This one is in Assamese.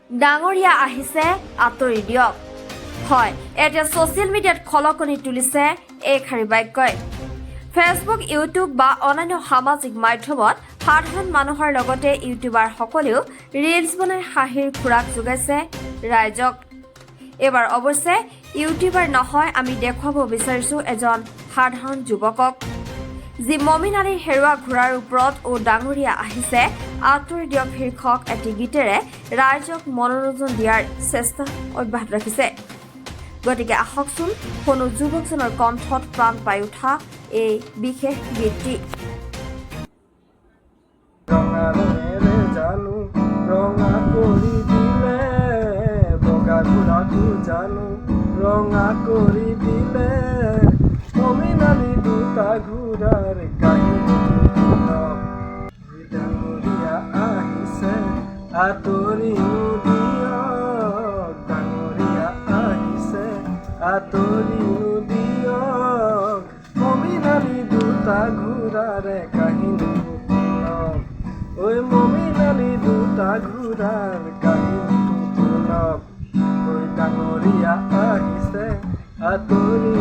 ডাঙৰীয়া আহিছে আঁতৰি দিয়ক। হয়, এতিয়া ছ'চিয়েল মিডিয়াত খলকনি তুলিছে এই শাৰী বাক্যই। ফেচবুক, ইউটিউব বা অন্যান্য সামাজিক মাধ্যমত সাধাৰণ মানুহৰ লগতে ইউটিউবাৰসকলেও ৰিলছ বনাই হাঁহিৰ খোৰাক যোগাইছে ৰাইজক। এইবাৰ অৱশ্যে ইউটিউবাৰ নহয়, আমি দেখুৱাব বিচাৰিছোঁ এজন সাধাৰণ যুৱকক, যি মমিন আলীৰ হেৰুৱা ঘোঁৰাৰ ওপৰত ডাঙৰীয়া আহিছে আঁতৰি দিয়ক শীৰ্ষক এটি গীতেৰে ৰাইজক মনোৰঞ্জন দিয়াৰ চেষ্টা অব্যাহত ৰাখিছে। গতিকে আহকচোন কোনো যুৱকজনৰ কণ্ঠত প্ৰাণ পাই উঠা এই বিশেষ গীতটি। ৰঙা ৰঙেৰে জানো ৰঙা কৰি দিলে, বগা ঘোঁৰাটো জানো ৰঙা কৰি দিলে, মমিনালী দুটা ঘোঁৰাৰ কাহিনী ডাঙৰীয়া আহিছে আঁতৰি দিয়ক, ডাঙৰীয়া আহিছে আঁতৰি দিয়ক, মমিনালী দুটা ঘোঁৰাৰে কাহিনী ঐ মমিনালী দুটা ঘোঁৰাৰ কাহিনীটো শুনক, ঐ ডাঙৰীয়া আহিছে আঁতৰি